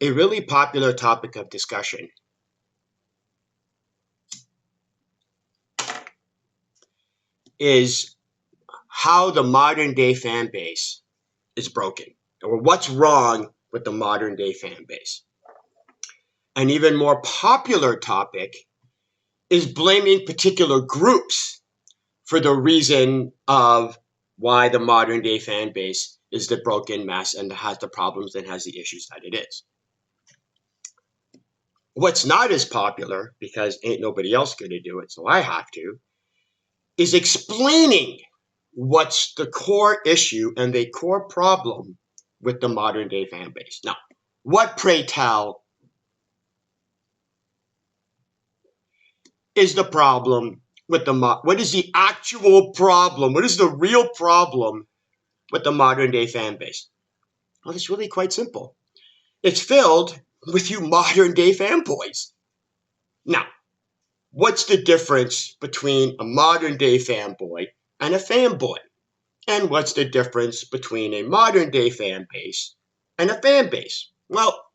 a really popular topic of discussion is how the modern day fan base is broken, or what's wrong with the modern day fan base. An even more popular topic is blaming particular groups for the reason of why the modern day fan base is the broken mess and has the problems and has the issues that it is. What's not as popular, because ain't nobody else going to do it, so I have to, is explaining what's the core issue and the core problem with the modern day fan base. Now, what, pray tell, is the problem with what is the actual problem? What is the real problem with the modern day fan base? Well, it's really quite simple. It's filled with you modern day fanboys. Now, what's the difference between a modern day fanboy and a fanboy? And what's the difference between a modern day fan base and a fan base? Well,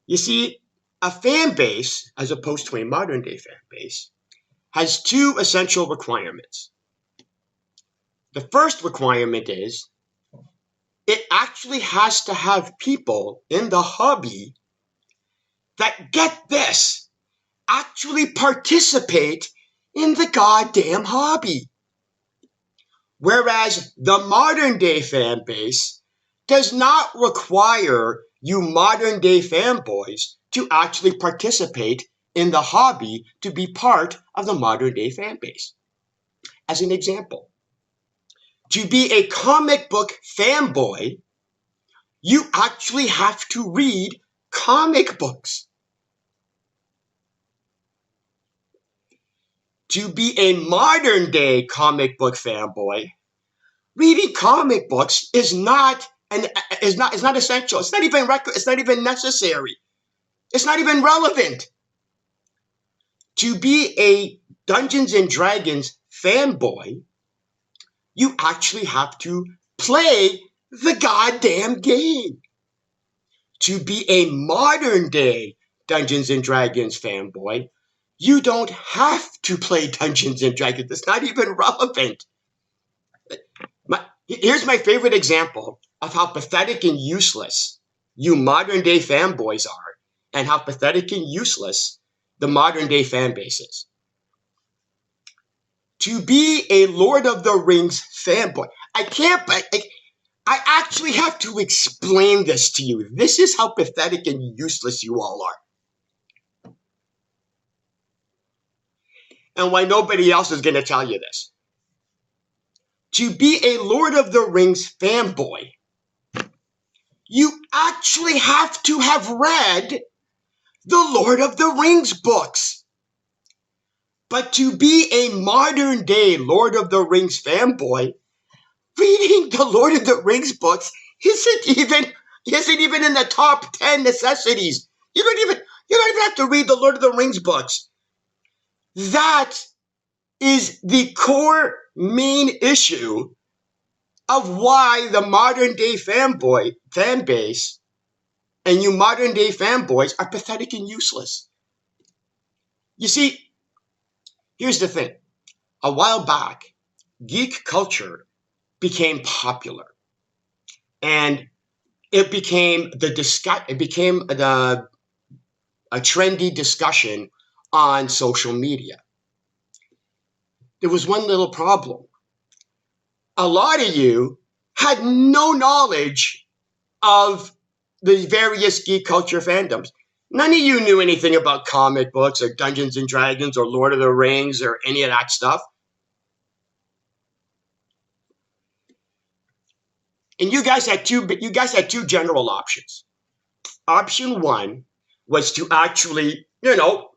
you see, a fan base, as opposed to a modern day fan base, has two essential requirements. The first requirement is it actually has to have people in the hobby that, get this, actually participate in the goddamn hobby. Whereas the modern day fan base does not require you modern day fanboys to actually participate in the hobby to be part of the modern day fan base. As an example, to be a comic book fanboy, you actually have to read comic books. To be a modern day comic book fanboy, reading comic books is not essential. It's not even necessary. It's not even relevant. To be a Dungeons and Dragons fanboy, you actually have to play the goddamn game. To be a modern day Dungeons and Dragons fanboy, you don't have to play Dungeons and Dragons. It's not even relevant. Here's my favorite example of how pathetic and useless you modern day fanboys are, and how pathetic and useless the modern day fan base is. To be a Lord of the Rings fanboy, I actually have to explain this to you. This is how pathetic and useless you all are. And why nobody else is going to tell you this. To be a Lord of the Rings fanboy, you actually have to have read the Lord of the Rings books. But to be a modern day Lord of the Rings fanboy, reading the Lord of the Rings books isn't even in the top 10 necessities. You don't even have to read the Lord of the Rings books. That is the core main issue of why the modern day fan base and you modern day fanboys are pathetic and useless. You see, here's the thing. A while back, geek culture became popular, and it became a trendy discussion on social media. There was one little problem. A lot of you had no knowledge of the various geek culture fandoms. None of you knew anything about comic books or Dungeons and Dragons or Lord of the Rings or any of that stuff. And you guys had two general options. Option one was to actually,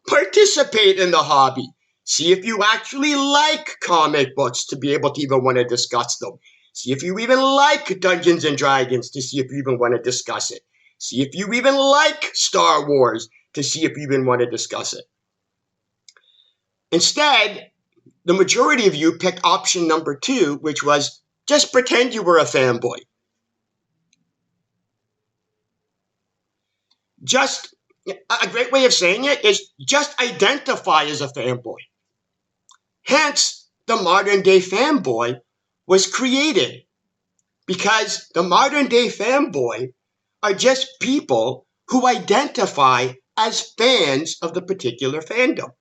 participate in the hobby. See if you actually like comic books to be able to even want to discuss them. See if you even like Dungeons and Dragons to see if you even want to discuss it. See if you even like Star Wars to see if you even want to discuss it. Instead, the majority of you picked option number two, which was just pretend you were a fanboy. Just a great way of saying it is just identify as a fanboy. Hence, the modern day fanboy was created because the modern day fanboy are just people who identify as fans of the particular fandom.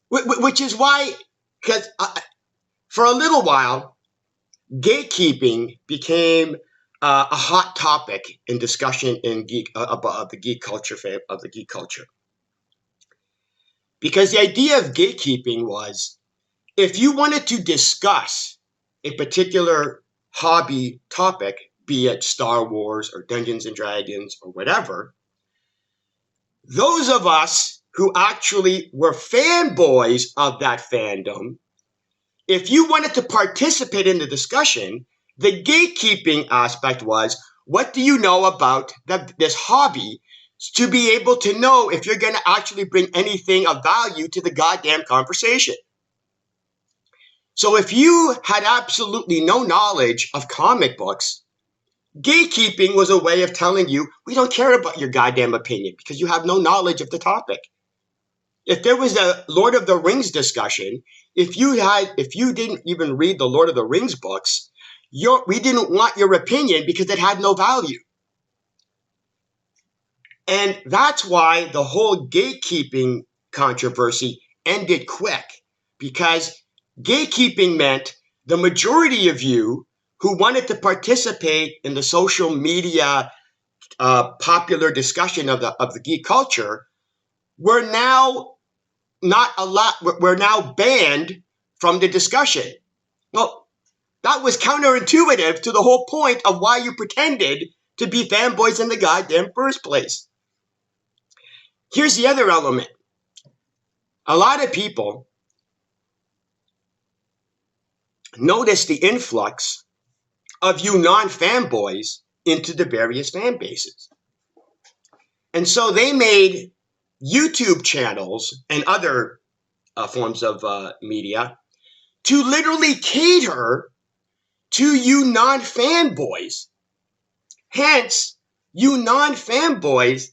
Which is why, because for a little while, gatekeeping became a hot topic in discussion in geek about the geek culture because the idea of gatekeeping was if you wanted to discuss a particular hobby topic, be it Star Wars or Dungeons and Dragons or whatever, those of us who actually were fanboys of that fandom, if you wanted to participate in the discussion, the gatekeeping aspect was, what do you know about this hobby to be able to know if you're going to actually bring anything of value to the goddamn conversation? So if you had absolutely no knowledge of comic books, gatekeeping was a way of telling you, we don't care about your goddamn opinion because you have no knowledge of the topic. If there was a Lord of the Rings discussion, if you didn't even read the Lord of the Rings books, we didn't want your opinion because it had no value. And that's why the whole gatekeeping controversy ended quick, because gatekeeping meant the majority of you who wanted to participate in the social media popular discussion of the geek culture were now we're now banned from the discussion. Well, that was counterintuitive to the whole point of why you pretended to be fanboys in the goddamn first place. Here's the other element. A lot of people noticed the influx of you non-fanboys into the various fan bases. And so they made YouTube channels and other forms of media to literally cater to you non-fanboys. Hence, you non-fanboys,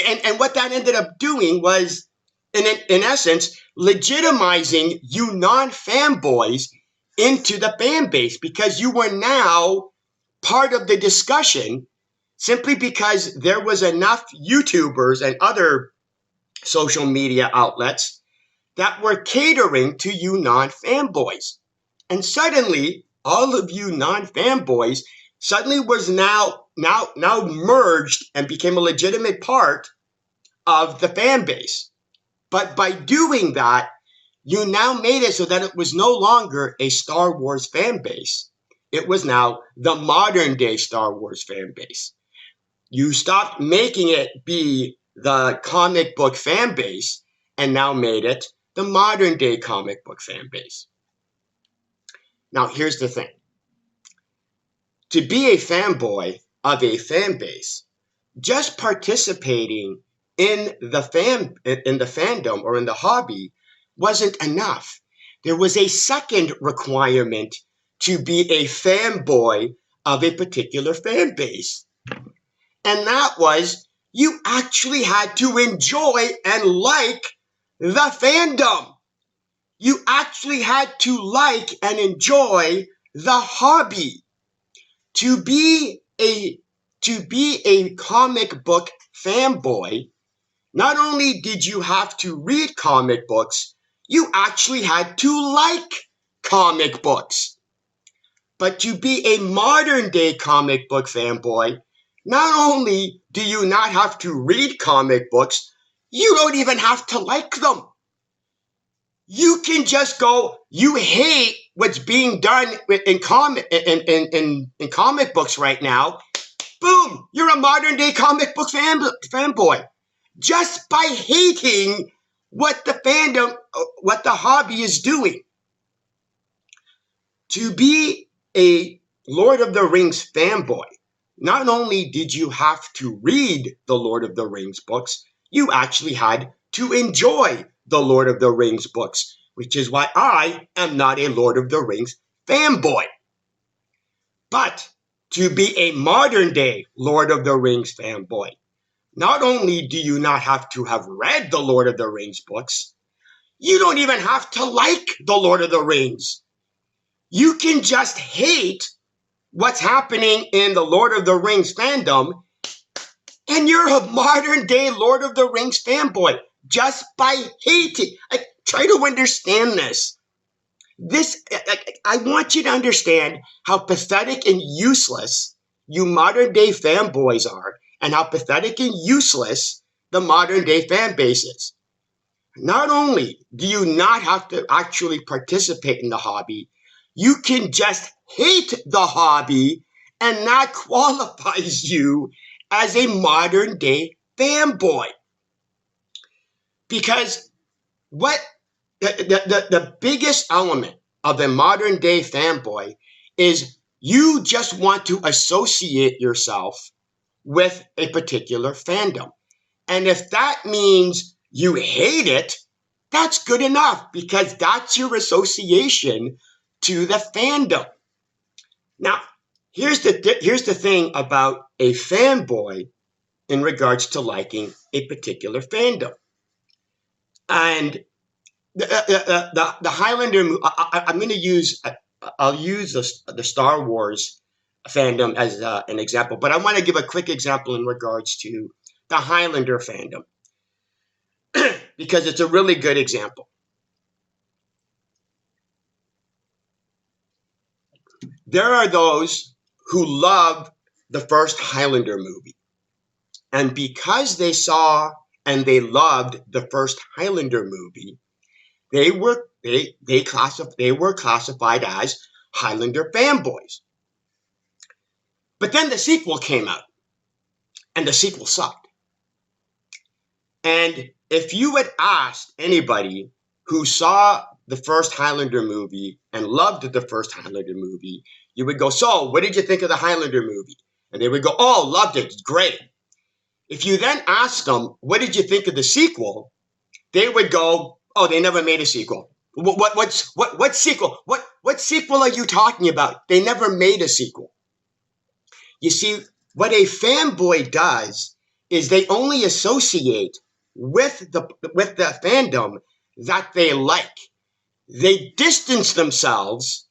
and what that ended up doing was, in essence, legitimizing you non-fanboys into the fan base, because you were now part of the discussion simply because there was enough YouTubers and other social media outlets that were catering to you non-fanboys. And suddenly, all of you non-fanboys suddenly was now merged and became a legitimate part of the fan base. But by doing that, you now made it so that it was no longer a Star Wars fan base. It was now the modern day Star Wars fan base. You stopped making it be the comic book fan base and now made it the modern day comic book fan base. Now, here's the thing. To be a fanboy of a fan base, just participating in the fandom or in the hobby wasn't enough. There was a second requirement to be a fanboy of a particular fan base. And that was, you actually had to enjoy and like the fandom. You actually had to like and enjoy the hobby. To be a comic book fanboy, not only did you have to read comic books, you actually had to like comic books. But to be a modern day comic book fanboy, not only do you not have to read comic books, you don't even have to like them. You can just go, you hate what's being done in comic books right now. Boom, you're a modern day comic book fanboy. Just by hating what the fandom, what the hobby is doing. To be a Lord of the Rings fanboy, not only did you have to read the Lord of the Rings books, you actually had to enjoy the Lord of the Rings books, which is why I am not a Lord of the Rings fanboy. But To be a modern day Lord of the Rings fanboy, not only do you not have to have read the Lord of the Rings books, you don't even have to like the Lord of the Rings. You can just hate what's happening in the Lord of the Rings fandom, and you're a modern day Lord of the Rings fanboy just by hating. Try to understand this. I want you to understand how pathetic and useless you modern day fanboys are, and how pathetic and useless the modern day fan base is. Not only do you not have to actually participate in the hobby, you can just hate the hobby, and that qualifies you as a modern day fanboy. Because what the biggest element of a modern day fanboy is you just want to associate yourself with a particular fandom. And if that means you hate it, that's good enough, because that's your association to the fandom. Now, here's the thing about a fanboy in regards to liking a particular fandom. And the Highlander, I'm going to use, I'll use the Star Wars fandom as an example, but I want to give a quick example in regards to the Highlander fandom, because it's a really good example. There are those who love the first Highlander movie, and because they saw and they loved the first Highlander movie, they were classified as Highlander fanboys. But then the sequel came out, and the sequel sucked. And if you had asked anybody who saw the first Highlander movie and loved the first Highlander movie, you would go, so what did you think of the Highlander movie? And they would go, oh, loved it, it's great. If you then asked them, what did you think of the sequel? They would go, oh, they never made a sequel. What sequel? What sequel are you talking about? They never made a sequel. You see, what a fanboy does is they only associate with the fandom that they like. They distance themselves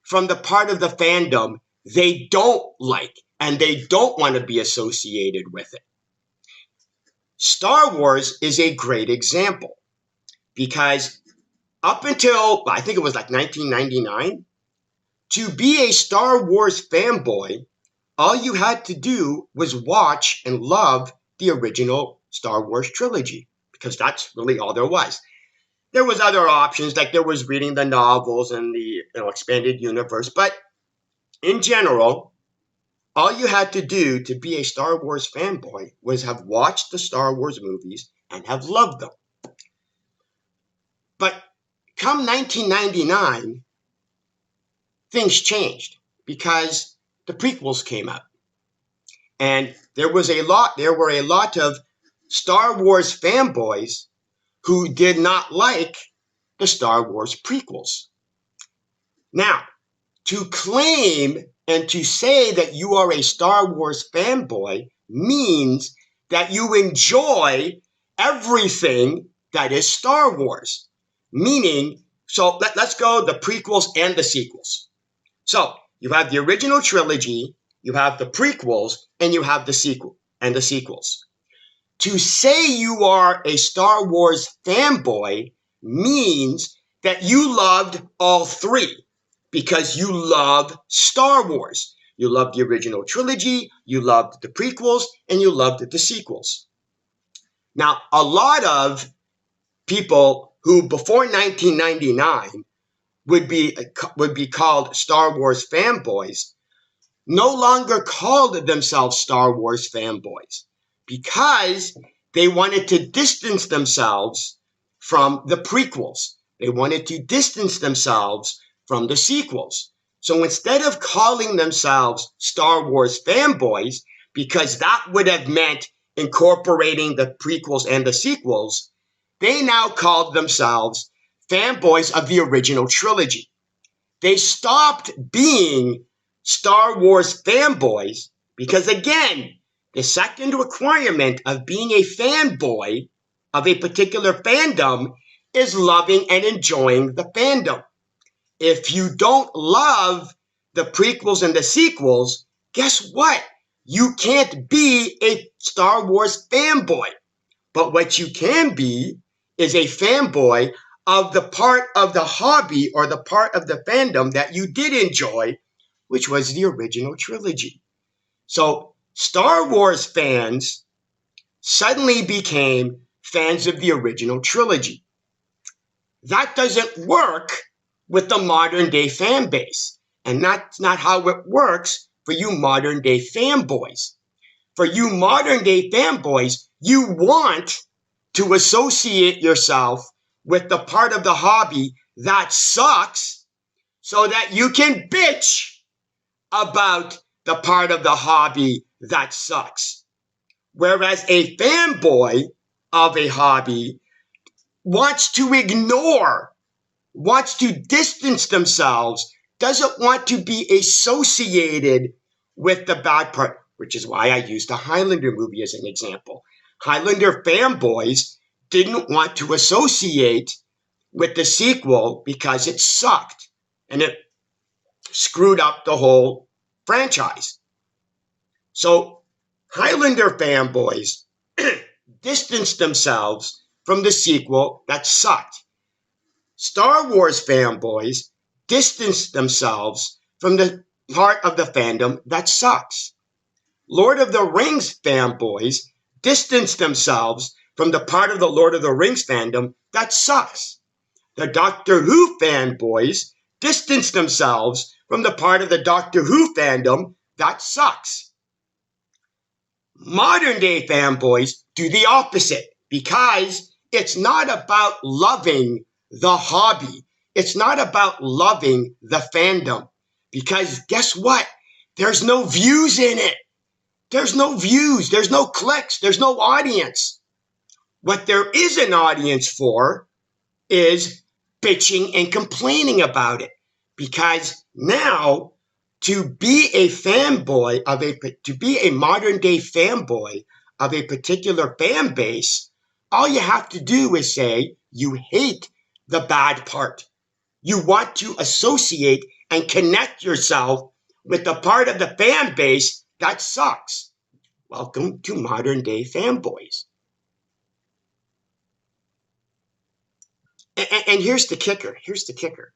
from the part of the fandom they don't like, and they don't want to be associated with it. Star Wars is a great example, because up until, I think it was like 1999, to be a Star Wars fanboy, all you had to do was watch and love the original Star Wars trilogy, because that's really all there was. There was other options, like there was reading the novels and the expanded universe, but in general, all you had to do to be a Star Wars fanboy was have watched the Star Wars movies and have loved them. But come 1999, things changed, because the prequels came out. And there were a lot of Star Wars fanboys who did not like the Star Wars prequels. Now, to claim and to say that you are a Star Wars fanboy means that you enjoy everything that is Star Wars. Meaning, so let's go the prequels and the sequels. So you have the original trilogy, you have the prequels, and you have the sequel and the sequels. To say you are a Star Wars fanboy means that you loved all three, because you love Star Wars. You loved the original trilogy, you loved the prequels, and you loved the sequels. Now, a lot of people who before 1999 would be called Star Wars fanboys no longer called themselves Star Wars fanboys, because they wanted to distance themselves from the prequels. They wanted to distance themselves from the sequels. So instead of calling themselves Star Wars fanboys, because that would have meant incorporating the prequels and the sequels, they now called themselves fanboys of the original trilogy. They stopped being Star Wars fanboys, because again, the second requirement of being a fanboy of a particular fandom is loving and enjoying the fandom. If you don't love the prequels and the sequels, guess what? You can't be a Star Wars fanboy. But what you can be is a fanboy of the part of the hobby or the part of the fandom that you did enjoy, which was the original trilogy. So Star Wars fans suddenly became fans of the original trilogy. That doesn't work with the modern day fan base. And that's not how it works for you modern day fanboys. For you modern day fanboys, you want to associate yourself with the part of the hobby that sucks so that you can bitch about the part of the hobby that sucks. Whereas a fanboy of a hobby wants to ignore, wants to distance themselves, doesn't want to be associated with the bad part, which is why I used the Highlander movie as an example. Highlander fanboys didn't want to associate with the sequel because it sucked and it screwed up the whole franchise. So Highlander fanboys distanced themselves from the sequel that sucked. Star Wars fanboys distanced themselves from the part of the fandom that sucks. Lord of the Rings fanboys distanced themselves from the part of the Lord of the Rings fandom that sucks. The Doctor Who fanboys distanced themselves from the part of the Doctor Who fandom that sucks. Modern day fanboys do the opposite because it's not about loving the hobby. It's not about loving the fandom because guess what? There's no views in it. There's no views. There's no clicks. There's no audience. What there is an audience for is bitching and complaining about it because now to be a fanboy to be a modern day fanboy of a particular fan base, all you have to do is say you hate the bad part. You want to associate and connect yourself with the part of the fan base that sucks. Welcome to modern day fanboys. And here's the kicker. Here's the kicker.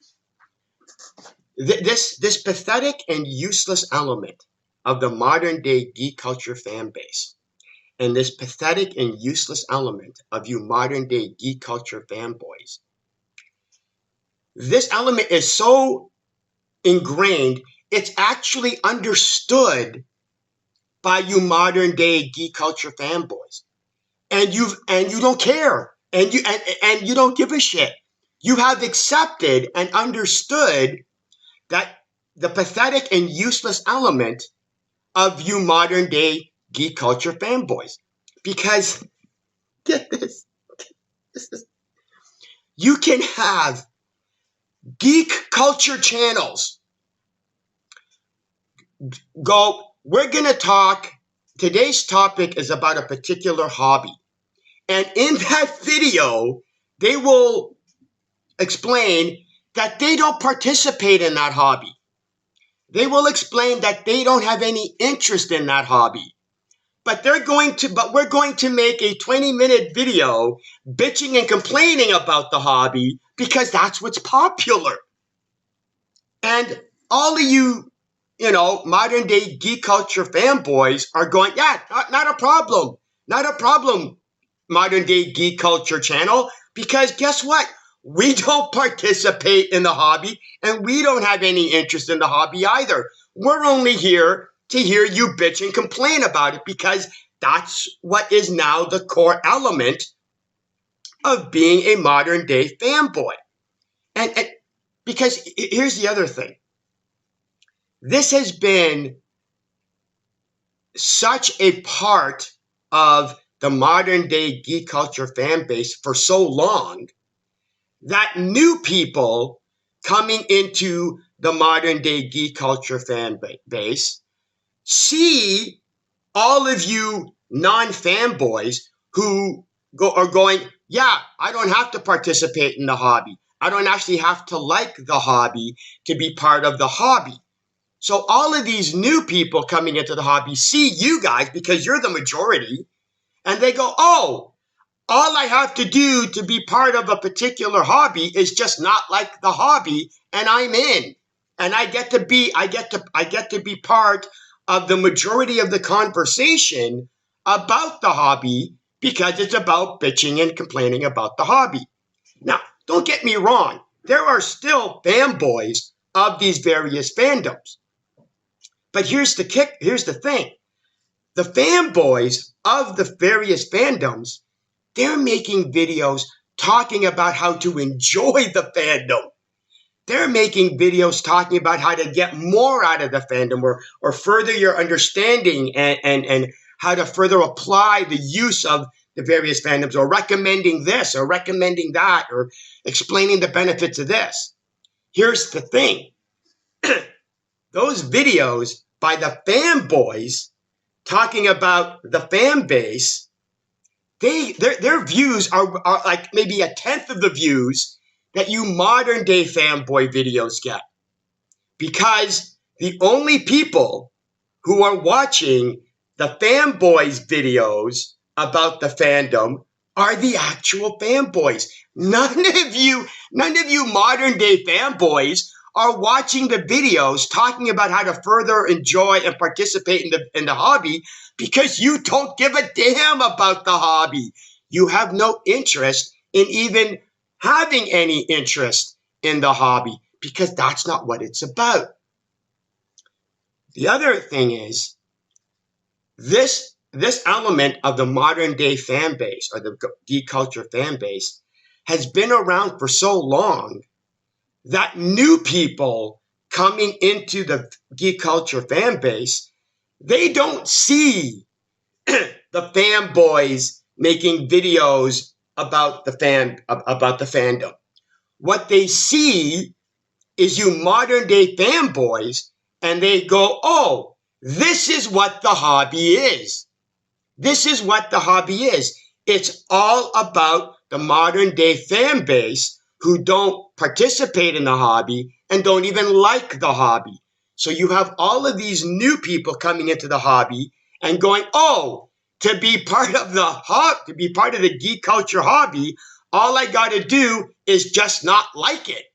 This pathetic and useless element of the modern day geek culture fan base and this pathetic and useless element of you modern day geek culture fanboys, this element is so ingrained, it's actually understood by you modern day geek culture fanboys. And you don't care. And you don't give a shit. You have accepted and understood that the pathetic and useless element of you modern day geek culture fanboys. Because get this, you can have geek culture channels go, we're going to talk, today's topic is about a particular hobby. And in that video, they will explain that they don't participate in that hobby. They will explain that they don't have any interest in that hobby. But we're going to make a 20-minute video bitching and complaining about the hobby because that's what's popular. And all of you, modern day geek culture fanboys are going, yeah, not a problem. Not a problem, modern day geek culture channel, because guess what? We don't participate in the hobby and we don't have any interest in the hobby either. We're only here to hear you bitch and complain about it because that's what is now the core element of being a modern day fanboy. And because here's the other thing. This has been such a part of the modern day geek culture fan base for so long that new people coming into the modern day geek culture fan base, see all of you non-fanboys who are going, yeah, I don't have to participate in the hobby. I don't actually have to like the hobby to be part of the hobby. So all of these new people coming into the hobby see you guys because you're the majority, and they go, oh, all I have to do to be part of a particular hobby is just not like the hobby, and I'm in. And I get to be part of the majority of the conversation about the hobby because it's about bitching and complaining about the hobby. Now, don't get me wrong. There are still fanboys of these various fandoms. But here's the thing. The fanboys of the various fandoms, they're making videos talking about how to enjoy the fandom. They're making videos talking about how to get more out of the fandom or further your understanding and how to further apply the use of the various fandoms, or recommending this or recommending that or explaining the benefits of this. Here's the thing. Those videos by the fanboys talking about the fan base, their views are like maybe a tenth of the views that you modern day fanboy videos get. Because the only people who are watching the fanboys videos about the fandom are the actual fanboys. None of you modern day fanboys are watching the videos talking about how to further enjoy and participate in the hobby because you don't give a damn about the hobby. You have no interest in even having any interest in the hobby because that's not what it's about. The other thing is this element of the modern day fan base or the geek culture fan base has been around for so long that new people coming into the geek culture fan base, they don't see the fanboys making videos about the fandom. What they see is you modern day fanboys, and they go, oh, this is what the hobby is. This is what the hobby is. It's all about the modern day fan base who don't participate in the hobby and don't even like the hobby. So you have all of these new people coming into the hobby and going, oh, to be part of the geek culture hobby, all I got to do is just not like it.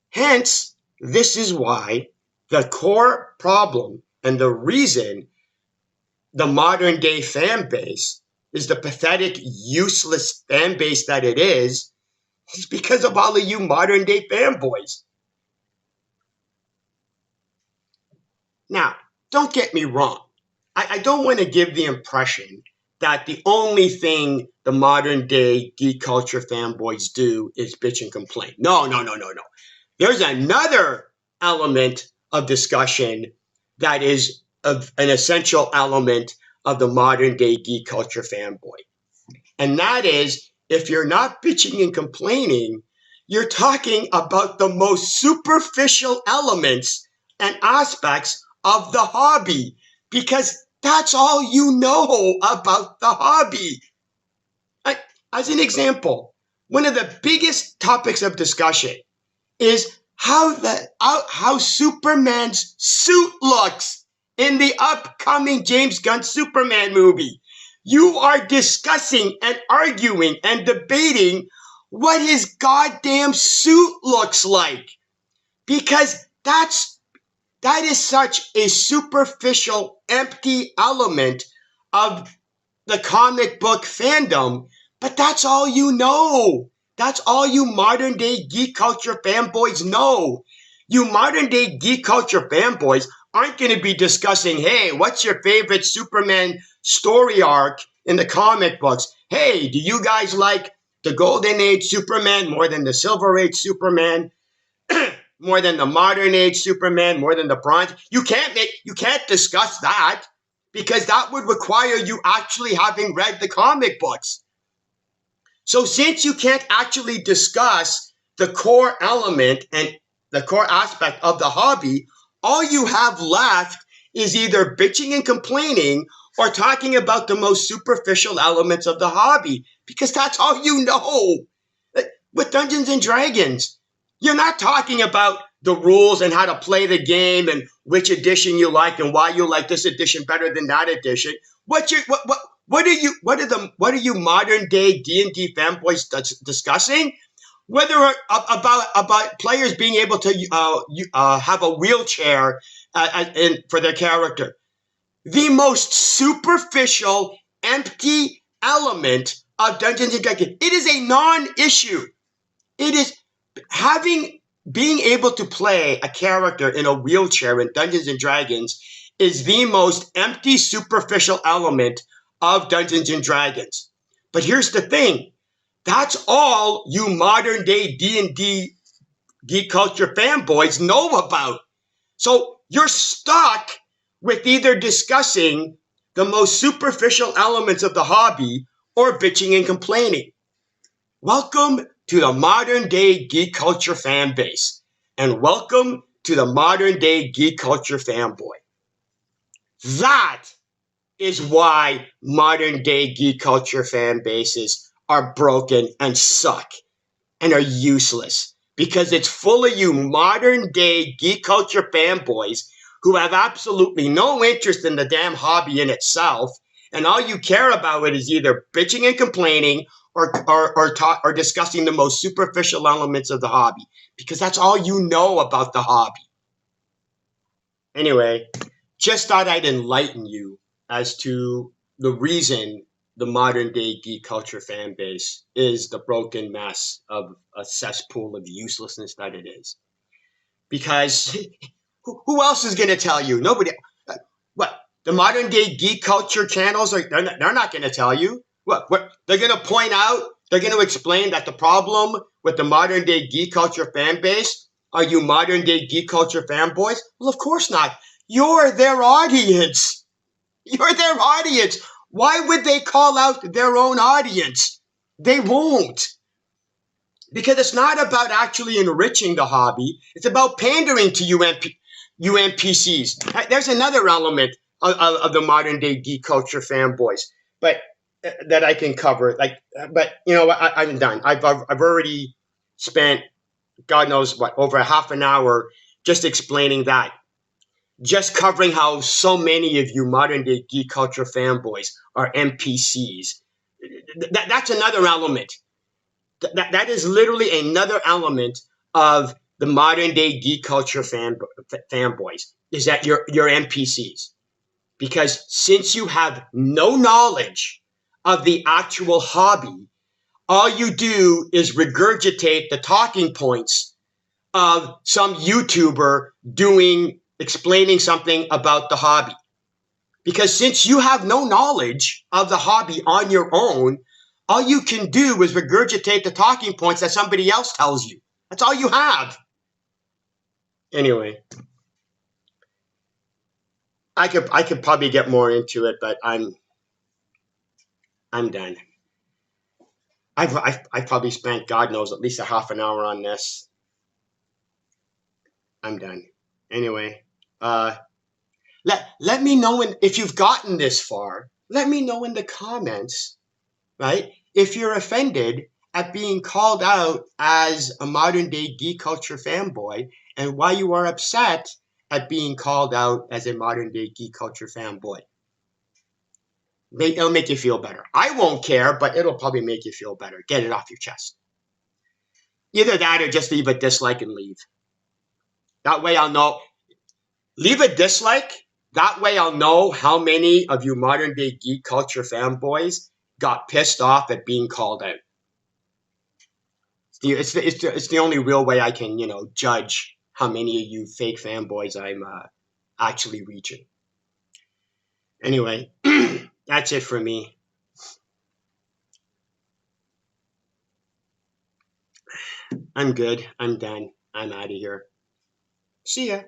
Hence, this is why the core problem and the reason the modern day fan base is the pathetic, useless fan base that it is because of all of you modern day fanboys. Now, don't get me wrong. I don't want to give the impression that the only thing the modern day geek culture fanboys do is bitch and complain. No. There's another element of discussion that is an essential element of the modern day geek culture fanboy. And that is, if you're not bitching and complaining, you're talking about the most superficial elements and aspects of the hobby, because that's all you know about the hobby. As an example, one of the biggest topics of discussion is how Superman's suit looks in the upcoming James Gunn Superman movie. You are discussing and arguing and debating what his goddamn suit looks like, because that is such a superficial, empty element of the comic book fandom, but that's all you know. That's all you modern day geek culture fanboys know. You modern day geek culture fanboys aren't going to be discussing, hey, what's your favorite Superman story arc in the comic books? Hey, do you guys like the Golden Age Superman more than the Silver Age Superman? More than the modern age Superman, more than the Bronze? You can't discuss that, because that would require you actually having read the comic books. So since you can't actually discuss the core element and the core aspect of the hobby, all you have left is either bitching and complaining or talking about the most superficial elements of the hobby, because that's all you know. With Dungeons and Dragons, you're not talking about the rules and how to play the game and which edition you like and why you like this edition better than that edition. What are you modern day D&D fanboys discussing? Whether about players being able to have a wheelchair for their character. The most superficial, empty element of Dungeons and Dragons. It is a non-issue. It is being able to play a character in a wheelchair in Dungeons and Dragons is the most empty, superficial element of Dungeons and Dragons. But here's the thing. That's all you modern day D&D geek culture fanboys know about. So you're stuck with either discussing the most superficial elements of the hobby or bitching and complaining. Welcome to the modern day geek culture fan base, and welcome to the modern day geek culture fanboy. That is why modern day geek culture fan bases are broken and suck and are useless, because it's full of you modern day geek culture fanboys who have absolutely no interest in the damn hobby in itself, and all you care about is either bitching and complaining or discussing the most superficial elements of the hobby, because that's all you know about the hobby. Anyway, just thought I'd enlighten you as to the reason the modern day geek culture fan base is the broken mess of a cesspool of uselessness that it is. Because who else is going to tell you? Nobody. What? The modern day geek culture channels they're not going to tell you. What? They're going to point out, they're going to explain that the problem with the modern day geek culture fan base are you modern day geek culture fanboys? Well, of course not. You're their audience. You're their audience. Why would they call out their own audience? They won't. Because it's not about actually enriching the hobby. It's about pandering to you NPCs. There's another element of the modern day geek culture fanboys, but that I can cover. But you know what? I'm done. I've already spent God knows what, over a half an hour just explaining that. Just covering how so many of you modern day geek culture fanboys are NPCs. That's another element. That is literally another element of the modern day geek culture fanboys, is that you're NPCs. Because since you have no knowledge of the actual hobby, all you do is regurgitate the talking points of some YouTuber explaining something about the hobby. Because since you have no knowledge of the hobby on your own, all you can do is regurgitate the talking points that somebody else tells you. That's all you have. Anyway, I could probably get more into it, but I'm done. I've probably spent, God knows, at least a half an hour on this. I'm done. Anyway, let me know if you've gotten this far. Let me know in the comments, right? If you're offended at being called out as a modern day geek culture fanboy, and why you are upset at being called out as a modern day geek culture fanboy. It'll make you feel better. I won't care, but it'll probably make you feel better. Get it off your chest. Either that or just leave a dislike and leave. That way I'll know. Leave a dislike. That way I'll know how many of you modern day geek culture fanboys got pissed off at being called out. It's the only real way I can, judge how many of you fake fanboys I'm actually reaching. Anyway, that's it for me. I'm good. I'm done. I'm out of here. See ya.